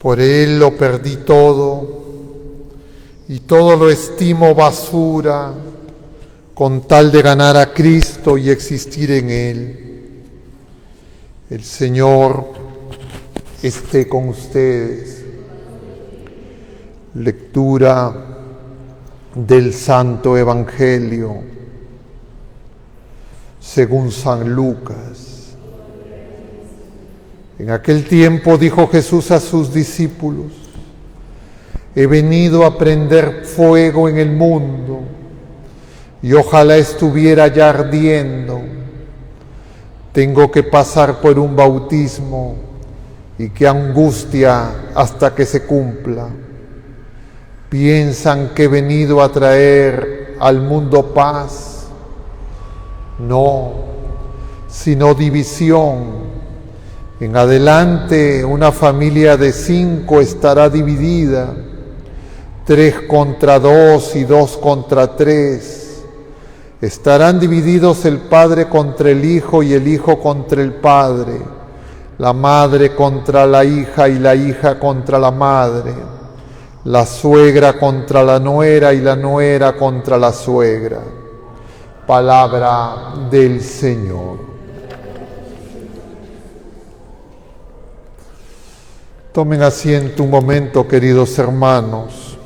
Por Él lo perdí todo y todo lo estimo basura con tal de ganar a Cristo y existir en Él. El Señor esté con ustedes. Lectura del Santo Evangelio según San Lucas. En aquel tiempo dijo Jesús a sus discípulos: he venido a prender fuego en el mundo y ojalá estuviera ya ardiendo. Tengo que pasar por un bautismo y qué angustia hasta que se cumpla. ¿Piensan que he venido a traer al mundo paz? No, sino división. En adelante una familia de 5 estará dividida, 3 contra 2 y 2 contra 3. Estarán divididos el padre contra el hijo y el hijo contra el padre, la madre contra la hija y la hija contra la madre, la suegra contra la nuera y la nuera contra la suegra. Palabra del Señor. Tomen asiento un momento, queridos hermanos.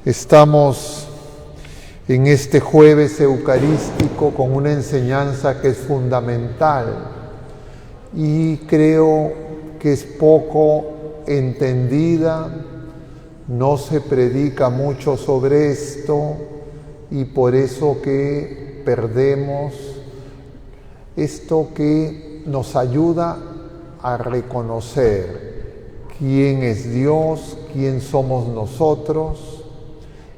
Estamos en este jueves eucarístico con una enseñanza que es fundamental y creo que es poco entendida, no se predica mucho sobre esto y por eso que perdemos esto que nos ayuda a reconocer quién es Dios, quién somos nosotros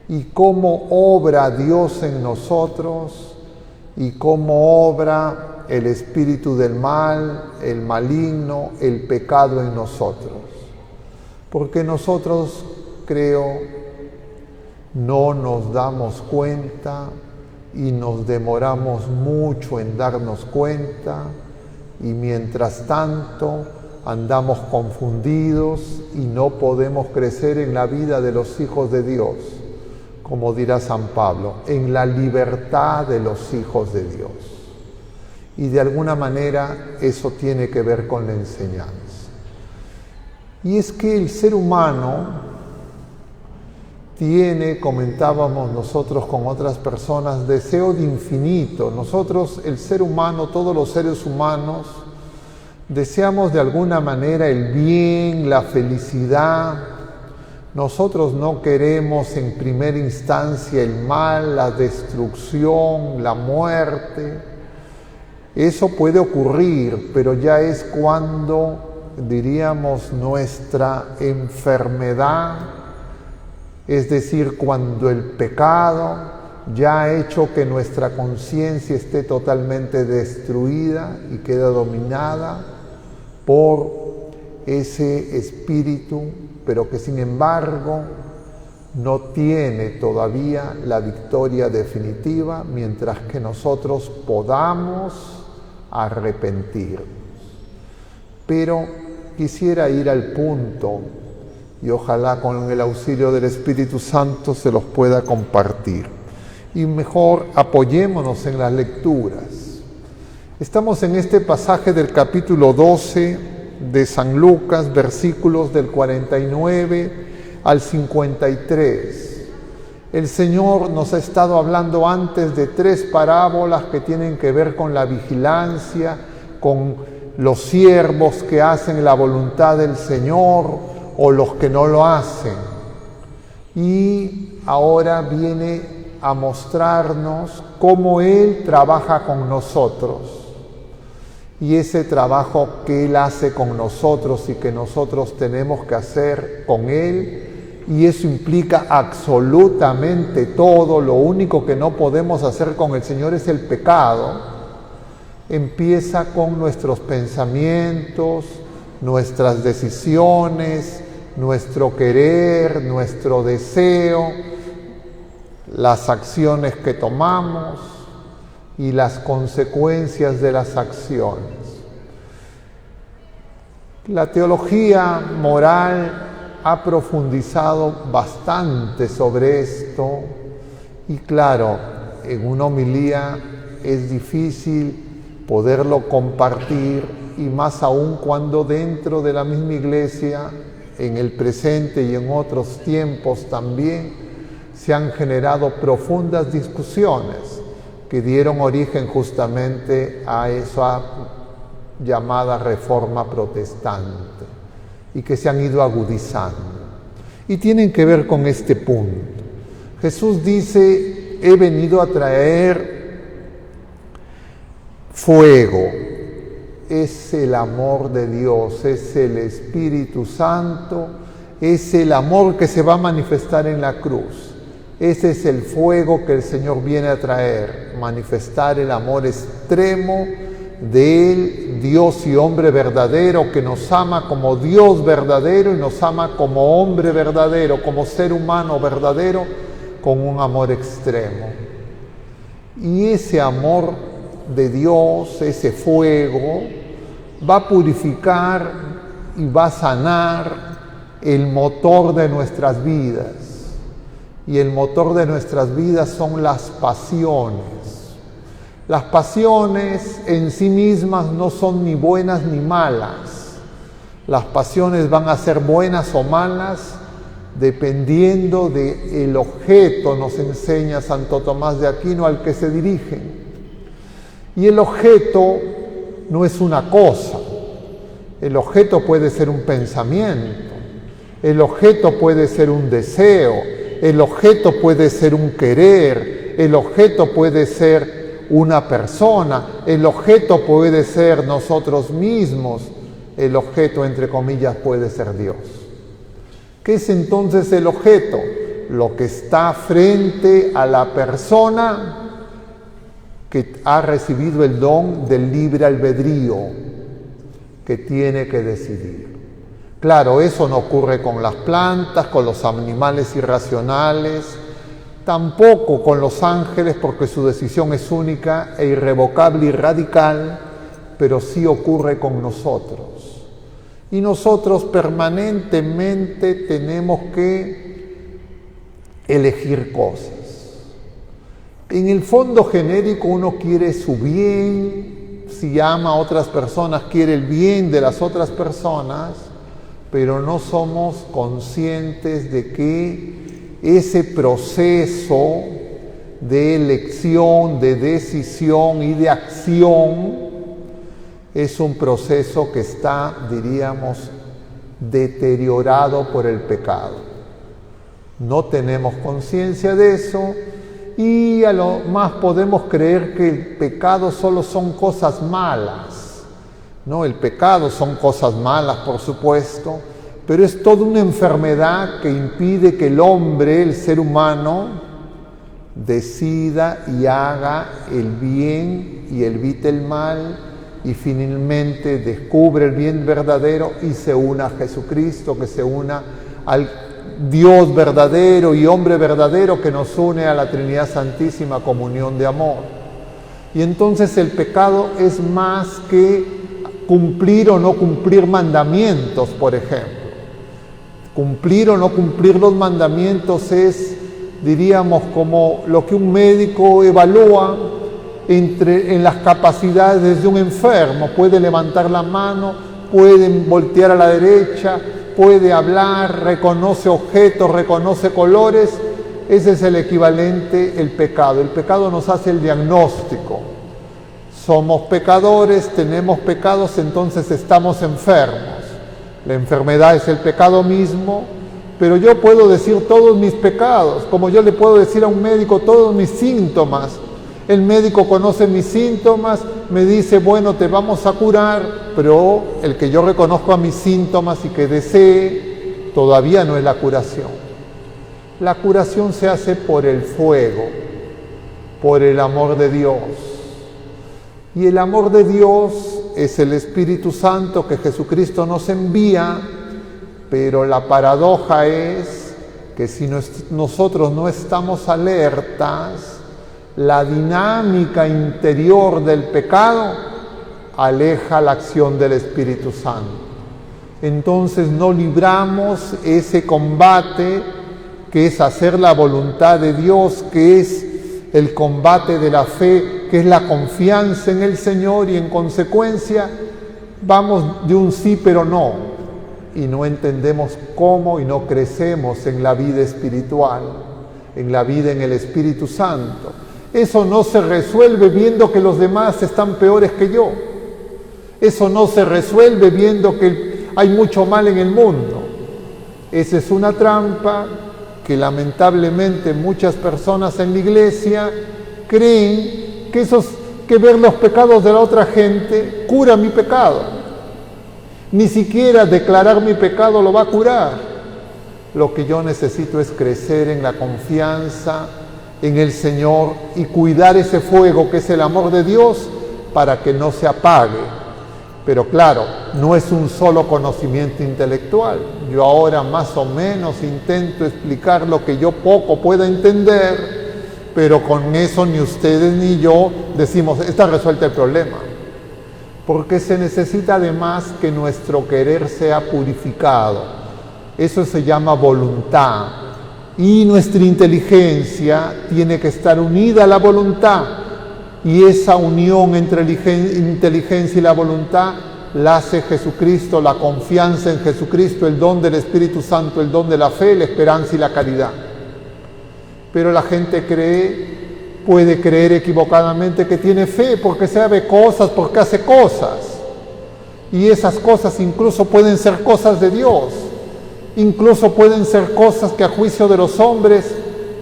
y cómo obra Dios en nosotros y cómo obra el espíritu del mal, el maligno, el pecado en nosotros. Porque nosotros, creo, no nos damos cuenta y nos demoramos mucho en darnos cuenta y mientras tanto andamos confundidos y no podemos crecer en la vida de los hijos de Dios, como dirá San Pablo, en la libertad de los hijos de Dios. Y de alguna manera eso tiene que ver con la enseñanza. Y es que el ser humano tiene, comentábamos nosotros con otras personas, deseo de infinito. Nosotros, el ser humano, todos los seres humanos, deseamos de alguna manera el bien, la felicidad. Nosotros no queremos en primera instancia el mal, la destrucción, la muerte. Eso puede ocurrir, pero ya es cuando, diríamos, nuestra enfermedad, es decir, cuando el pecado ya ha hecho que nuestra conciencia esté totalmente destruida y queda dominada por ese espíritu, pero que sin embargo no tiene todavía la victoria definitiva mientras que nosotros podamos arrepentirnos. Pero quisiera ir al punto y ojalá con el auxilio del Espíritu Santo se los pueda compartir. Y mejor apoyémonos en las lecturas. Estamos en este pasaje del capítulo 12 de San Lucas, versículos del 49 al 53. El Señor nos ha estado hablando antes de 3 parábolas que tienen que ver con la vigilancia, con los siervos que hacen la voluntad del Señor o los que no lo hacen. Y ahora viene a mostrarnos cómo Él trabaja con nosotros. Y ese trabajo que Él hace con nosotros y que nosotros tenemos que hacer con Él, y eso implica absolutamente todo, lo único que no podemos hacer con el Señor es el pecado, empieza con nuestros pensamientos, nuestras decisiones, nuestro querer, nuestro deseo, las acciones que tomamos y las consecuencias de las acciones. La teología moral ha profundizado bastante sobre esto y claro, en una homilía es difícil poderlo compartir y más aún cuando dentro de la misma iglesia, en el presente y en otros tiempos también, se han generado profundas discusiones que dieron origen justamente a esa llamada reforma protestante y que se han ido agudizando. Y tienen que ver con este punto. Jesús dice, he venido a traer fuego. Es el amor de Dios, es el Espíritu Santo, es el amor que se va a manifestar en la cruz. Ese es el fuego que el Señor viene a traer, manifestar el amor extremo de Él, Dios y hombre verdadero, que nos ama como Dios verdadero y nos ama como hombre verdadero, como ser humano verdadero, con un amor extremo. Y ese amor de Dios, ese fuego, va a purificar y va a sanar el motor de nuestras vidas. Y el motor de nuestras vidas son las pasiones. Las pasiones en sí mismas no son ni buenas ni malas. Las pasiones van a ser buenas o malas dependiendo del objeto, nos enseña Santo Tomás de Aquino, al que se dirigen. Y el objeto no es una cosa. El objeto puede ser un pensamiento. El objeto puede ser un deseo. El objeto puede ser un querer. El objeto puede ser una persona. El objeto puede ser nosotros mismos. El objeto, entre comillas, puede ser Dios. ¿Qué es entonces el objeto? Lo que está frente a la persona que ha recibido el don del libre albedrío, que tiene que decidir. Claro, eso no ocurre con las plantas, con los animales irracionales, tampoco con los ángeles, porque su decisión es única e irrevocable y radical, pero sí ocurre con nosotros. Y nosotros permanentemente tenemos que elegir cosas. En el fondo genérico uno quiere su bien, si ama a otras personas quiere el bien de las otras personas, pero no somos conscientes de que ese proceso de elección, de decisión y de acción es un proceso que está, diríamos, deteriorado por el pecado. No tenemos conciencia de eso y a lo más podemos creer que el pecado solo son cosas malas. No, el pecado son cosas malas, por supuesto, pero es toda una enfermedad que impide que el hombre, el ser humano, decida y haga el bien y evite el mal, y finalmente descubre el bien verdadero y se una a Jesucristo, que se una al Dios verdadero y hombre verdadero que nos une a la Trinidad Santísima, comunión de amor. Y entonces el pecado es más que cumplir o no cumplir mandamientos, por ejemplo. Cumplir o no cumplir los mandamientos es, diríamos, como lo que un médico evalúa en las capacidades de un enfermo. Puede levantar la mano, puede voltear a la derecha, puede hablar, reconoce objetos, reconoce colores. Ese es el equivalente, el pecado. El pecado nos hace el diagnóstico. Somos pecadores, tenemos pecados, entonces estamos enfermos. La enfermedad es el pecado mismo, pero yo puedo decir todos mis pecados, como yo le puedo decir a un médico todos mis síntomas. El médico conoce mis síntomas, me dice, bueno, te vamos a curar, pero el que yo reconozco a mis síntomas y que desee, todavía no es la curación. La curación se hace por el fuego, por el amor de Dios. Y el amor de Dios es el Espíritu Santo que Jesucristo nos envía, pero la paradoja es que si nosotros no estamos alertas, la dinámica interior del pecado aleja la acción del Espíritu Santo. entonces no libramos ese combate que es hacer la voluntad de Dios, que es el combate de la fe, que es la confianza en el Señor, y en consecuencia vamos de un sí pero no, y no entendemos cómo y no crecemos en la vida espiritual, en la vida en el Espíritu Santo. Eso no se resuelve viendo que los demás están peores que yo. Eso no se resuelve viendo que hay mucho mal en el mundo. Esa es una trampa que lamentablemente muchas personas en la iglesia creen que ver los pecados de la otra gente cura mi pecado. Ni siquiera declarar mi pecado lo va a curar. Lo que yo necesito es crecer en la confianza en el Señor y cuidar ese fuego que es el amor de Dios para que no se apague. Pero claro, no es un solo conocimiento intelectual. Yo ahora más o menos intento explicar lo que yo poco pueda entender, pero con eso ni ustedes ni yo decimos, está resuelto el problema. Porque se necesita además que nuestro querer sea purificado. Eso se llama voluntad. Y nuestra inteligencia tiene que estar unida a la voluntad. Y esa unión entre la inteligencia y la voluntad la hace Jesucristo, la confianza en Jesucristo, el don del Espíritu Santo, el don de la fe, la esperanza y la caridad. Pero la gente puede creer equivocadamente que tiene fe porque sabe cosas, porque hace cosas. Y esas cosas incluso pueden ser cosas de Dios. Incluso pueden ser cosas que a juicio de los hombres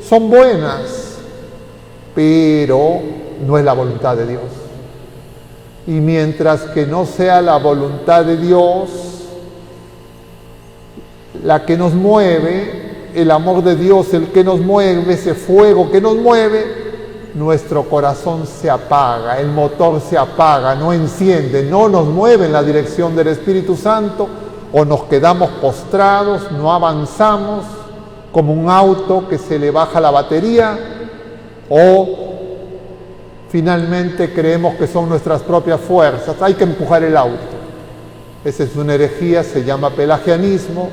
son buenas, pero no es la voluntad de Dios. Y mientras que no sea la voluntad de Dios la que nos mueve, el amor de Dios el que nos mueve, ese fuego que nos mueve, nuestro corazón se apaga, el motor se apaga, no enciende, no nos mueve en la dirección del Espíritu Santo, o nos quedamos postrados, no avanzamos como un auto que se le baja la batería, o finalmente creemos que son nuestras propias fuerzas, hay que empujar el auto. Esa es una herejía, se llama pelagianismo.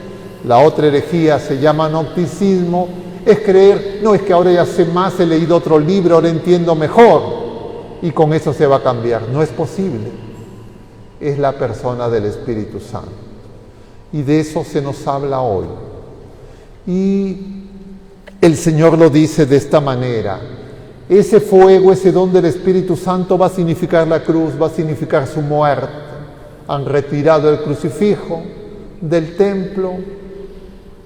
La otra herejía se llama gnosticismo. Es creer, no, es que ahora ya sé más, he leído otro libro, ahora entiendo mejor, y con eso se va a cambiar. No es posible. Es la persona del Espíritu Santo. Y de eso se nos habla hoy. Y el Señor lo dice de esta manera. Ese fuego, ese don del Espíritu Santo va a significar la cruz, va a significar su muerte. Han retirado el crucifijo del templo,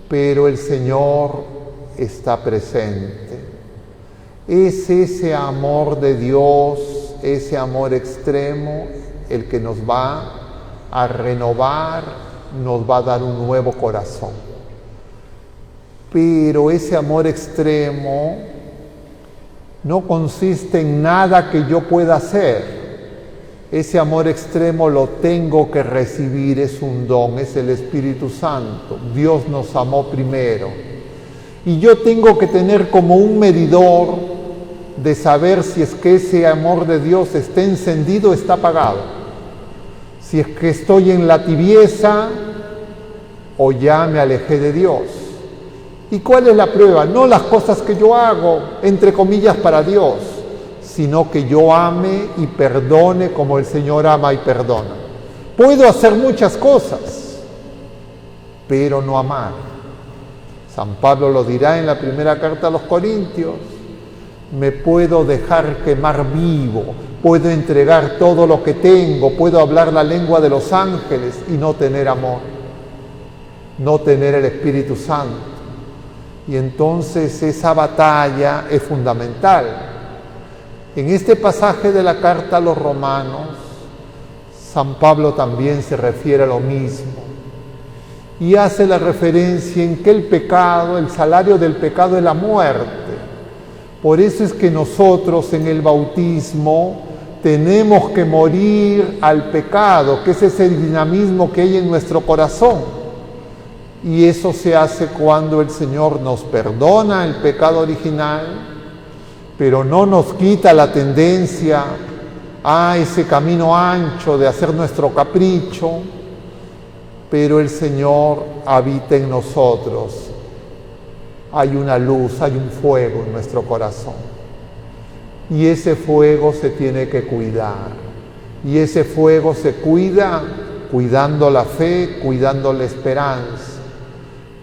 pero el Señor está presente. Es ese amor de Dios, ese amor extremo, el que nos va a renovar, nos va a dar un nuevo corazón. Pero ese amor extremo no consiste en nada que yo pueda hacer. Ese amor extremo lo tengo que recibir, es un don, es el Espíritu Santo. Dios nos amó primero. Y yo tengo que tener como un medidor de saber si es que ese amor de Dios está encendido o está apagado. Si es que estoy en la tibieza o ya me alejé de Dios. ¿Y cuál es la prueba? No las cosas que yo hago, entre comillas, para Dios, sino que yo ame y perdone como el Señor ama y perdona. Puedo hacer muchas cosas, pero no amar. San Pablo lo dirá en la primera carta a los Corintios. Me puedo dejar quemar vivo, puedo entregar todo lo que tengo, puedo hablar la lengua de los ángeles y no tener amor, no tener el Espíritu Santo. Y entonces esa batalla es fundamental. En este pasaje de la carta a los Romanos, San Pablo también se refiere a lo mismo y hace la referencia en que el pecado, el salario del pecado es la muerte. Por eso es que nosotros en el bautismo tenemos que morir al pecado, que es ese dinamismo que hay en nuestro corazón. Y eso se hace cuando el Señor nos perdona el pecado original, pero no nos quita la tendencia a ese camino ancho de hacer nuestro capricho, pero el Señor habita en nosotros. Hay una luz, hay un fuego en nuestro corazón. Y ese fuego se tiene que cuidar. Y ese fuego se cuida cuidando la fe, cuidando la esperanza.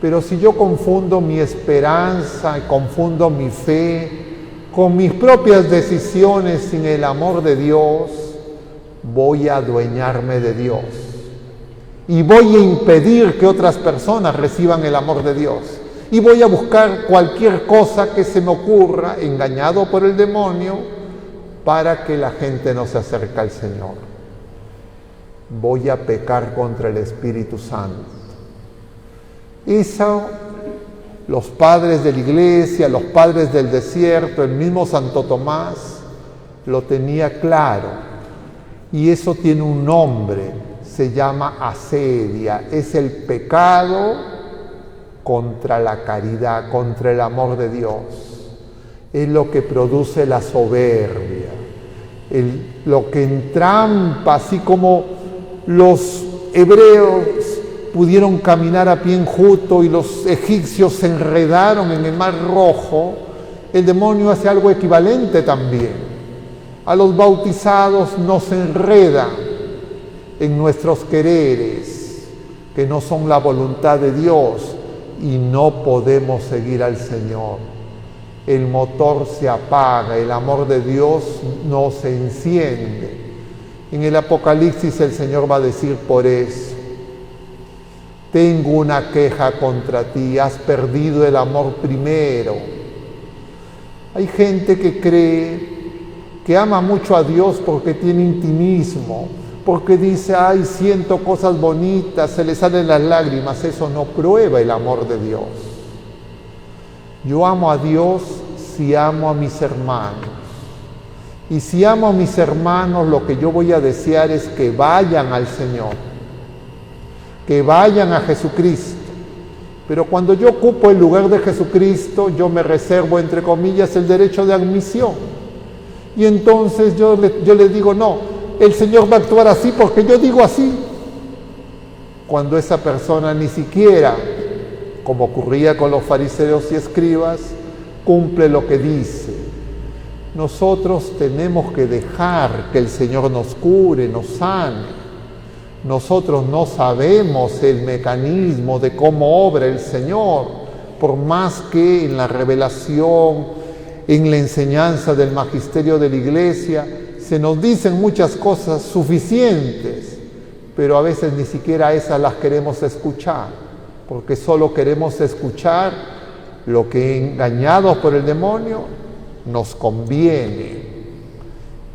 Pero si yo confundo mi esperanza y confundo mi fe con mis propias decisiones sin el amor de Dios, voy a adueñarme de Dios. Y voy a impedir que otras personas reciban el amor de Dios. Y voy a buscar cualquier cosa que se me ocurra, engañado por el demonio, para que la gente no se acerque al Señor. Voy a pecar contra el Espíritu Santo. Eso, los padres de la iglesia, los padres del desierto, el mismo Santo Tomás, lo tenía claro. Y eso tiene un nombre, se llama asedia, es el pecado contra la caridad, contra el amor de Dios. Es lo que produce la soberbia, lo que entrampa, así como los hebreos pudieron caminar a pie enjuto y los egipcios se enredaron en el Mar Rojo, el demonio hace algo equivalente también. A los bautizados nos enreda en nuestros quereres, que no son la voluntad de Dios, y no podemos seguir al Señor. El motor se apaga, el amor de Dios no se enciende. En el Apocalipsis el Señor va a decir por eso: tengo una queja contra ti, has perdido el amor primero. Hay gente que cree que ama mucho a Dios porque tiene intimismo, porque dice, ay, siento cosas bonitas, se le salen las lágrimas. Eso no prueba el amor de Dios. Yo amo a Dios si amo a mis hermanos. Y si amo a mis hermanos, lo que yo voy a desear es que vayan al Señor, que vayan a Jesucristo. Pero cuando yo ocupo el lugar de Jesucristo, yo me reservo, entre comillas, el derecho de admisión. Y entonces yo le digo, no, el Señor va a actuar así porque yo digo así. Cuando esa persona ni siquiera, como ocurría con los fariseos y escribas, cumple lo que dice. Nosotros tenemos que dejar que el Señor nos cure, nos sane. Nosotros no sabemos el mecanismo de cómo obra el Señor, por más que en la revelación, en la enseñanza del magisterio de la Iglesia, se nos dicen muchas cosas suficientes, pero a veces ni siquiera esas las queremos escuchar, porque solo queremos escuchar lo que, engañados por el demonio, nos conviene.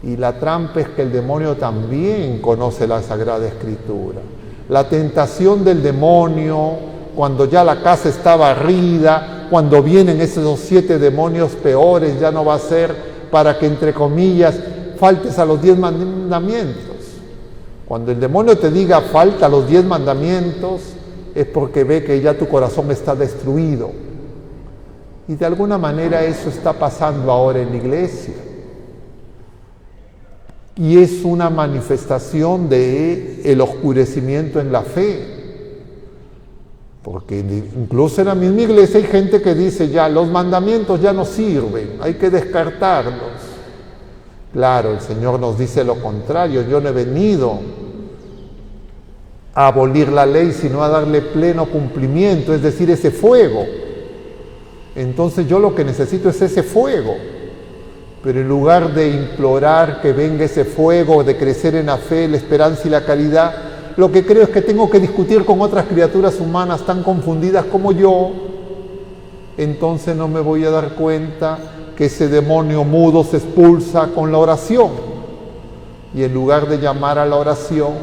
Y la trampa es que el demonio también conoce la Sagrada Escritura. La tentación del demonio, cuando ya la casa está barrida, cuando vienen esos 7 demonios peores, ya no va a ser para que, entre comillas, faltes a los 10 mandamientos. Cuando el demonio te diga falta a los 10 mandamientos, es porque ve que ya tu corazón está destruido. Y de alguna manera eso está pasando ahora en la iglesia. Y es una manifestación del oscurecimiento en la fe. Porque incluso en la misma iglesia hay gente que dice ya, los mandamientos ya no sirven, hay que descartarlos. Claro, el Señor nos dice lo contrario: yo no he venido a abolir la ley, sino a darle pleno cumplimiento, es decir, ese fuego. Entonces yo lo que necesito es ese fuego. Pero en lugar de implorar que venga ese fuego, de crecer en la fe, la esperanza y la caridad, lo que creo es que tengo que discutir con otras criaturas humanas tan confundidas como yo. Entonces no me voy a dar cuenta que ese demonio mudo se expulsa con la oración. Y en lugar de llamar a la oración,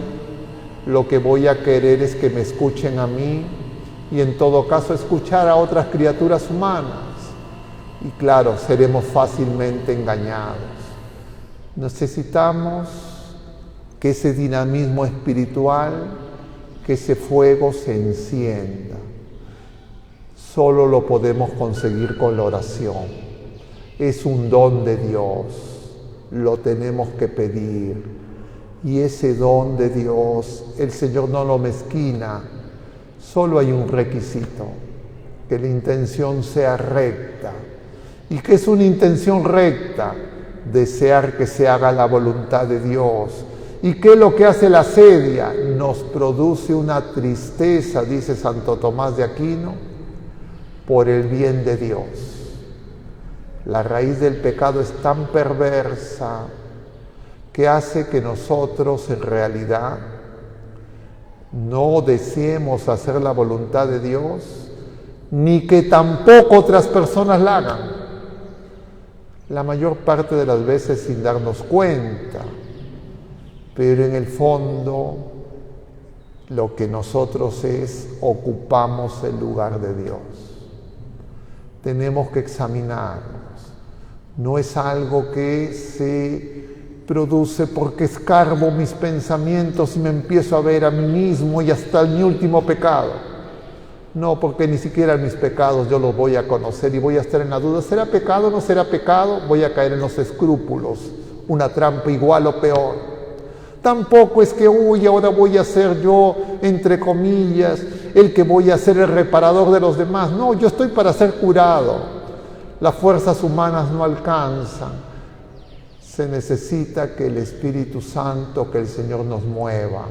lo que voy a querer es que me escuchen a mí y en todo caso escuchar a otras criaturas humanas. Y claro, seremos fácilmente engañados. Necesitamos que ese dinamismo espiritual, que ese fuego se encienda. Solo lo podemos conseguir con la oración. Es un don de Dios, lo tenemos que pedir. Y ese don de Dios, el Señor no lo mezquina, Solo hay un requisito, que la intención sea recta. ¿Y qué es una intención recta? Desear que se haga la voluntad de Dios. ¿Y qué es lo que hace la sedia? Nos produce una tristeza, dice Santo Tomás de Aquino, por el bien de Dios. La raíz del pecado es tan perversa que hace que nosotros en realidad no deseemos hacer la voluntad de Dios, ni que tampoco otras personas la hagan. La mayor parte de las veces sin darnos cuenta, pero en el fondo lo que nosotros ocupamos el lugar de Dios. Tenemos que examinarnos. No es algo que se produce porque escarbo mis pensamientos y me empiezo a ver a mí mismo y hasta mi último pecado. No, porque ni siquiera mis pecados yo los voy a conocer y voy a estar en la duda. ¿Será pecado o no será pecado? Voy a caer en los escrúpulos, una trampa igual o peor. Tampoco es que, ahora voy a ser yo, entre comillas, el que voy a ser el reparador de los demás. No, yo estoy para ser curado. Las fuerzas humanas no alcanzan. Se necesita que el Espíritu Santo, que el Señor nos mueva.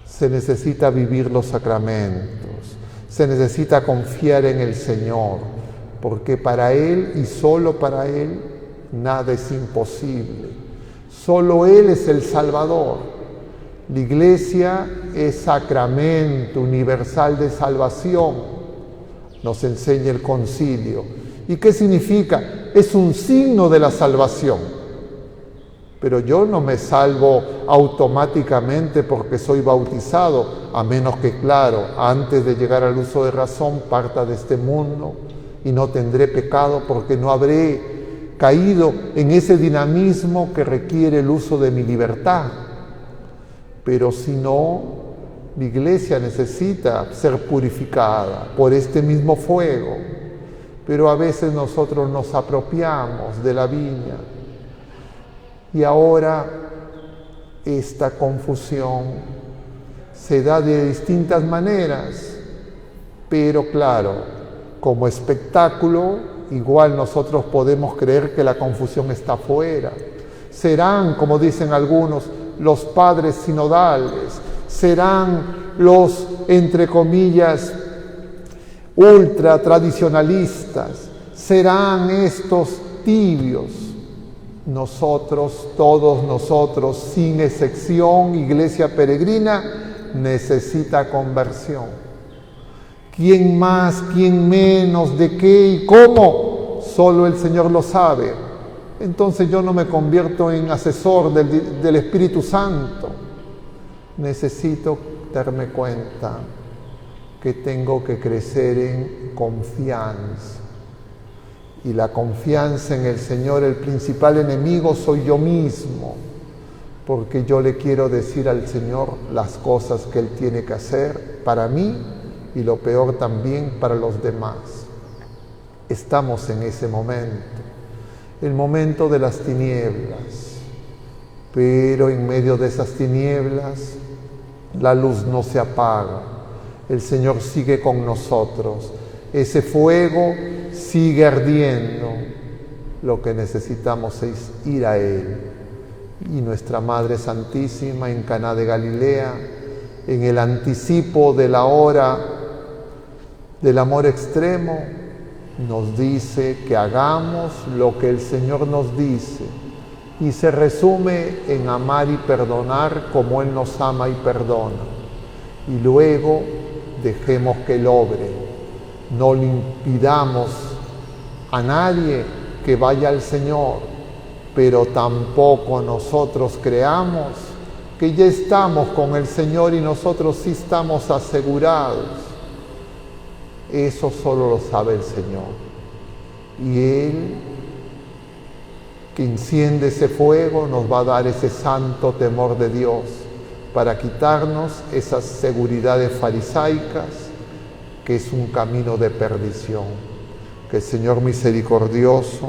Se necesita vivir los sacramentos. Se necesita confiar en el Señor, porque para Él y solo para Él nada es imposible. Solo Él es el Salvador. La Iglesia es sacramento universal de salvación, nos enseña el concilio. ¿Y qué significa? Es un signo de la salvación. Pero yo no me salvo automáticamente porque soy bautizado, a menos que, claro, antes de llegar al uso de razón parta de este mundo y no tendré pecado porque no habré caído en ese dinamismo que requiere el uso de mi libertad. Pero si no, la Iglesia necesita ser purificada por este mismo fuego. Pero a veces nosotros nos apropiamos de la viña. Y ahora esta confusión se da de distintas maneras, pero claro, como espectáculo, igual nosotros podemos creer que la confusión está afuera. Serán, como dicen algunos, los padres sinodales, serán los, entre comillas, ultra tradicionalistas, serán estos tibios. Nosotros, todos nosotros, sin excepción, Iglesia peregrina, necesita conversión. ¿Quién más, quién menos, de qué y cómo? Solo el Señor lo sabe. Entonces yo no me convierto en asesor del Espíritu Santo. Necesito darme cuenta que tengo que crecer en confianza. Y la confianza en el Señor, el principal enemigo soy yo mismo, porque yo le quiero decir al Señor las cosas que Él tiene que hacer para mí y lo peor también para los demás. Estamos en ese momento, el momento de las tinieblas, pero en medio de esas tinieblas la luz no se apaga, el Señor sigue con nosotros. Ese fuego sigue ardiendo. Lo que necesitamos es ir a Él. Y nuestra Madre Santísima en Caná de Galilea, en el anticipo de la hora del amor extremo, nos dice que hagamos lo que el Señor nos dice. Y se resume en amar y perdonar como Él nos ama y perdona. Y luego dejemos que Él obre. No le impidamos a nadie que vaya al Señor, pero tampoco nosotros creamos que ya estamos con el Señor y nosotros sí estamos asegurados. Eso solo lo sabe el Señor. Y Él, que enciende ese fuego, nos va a dar ese santo temor de Dios para quitarnos esas seguridades farisaicas, que es un camino de perdición. Que el Señor misericordioso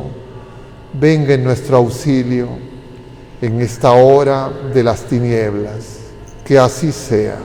venga en nuestro auxilio en esta hora de las tinieblas. Que así sea.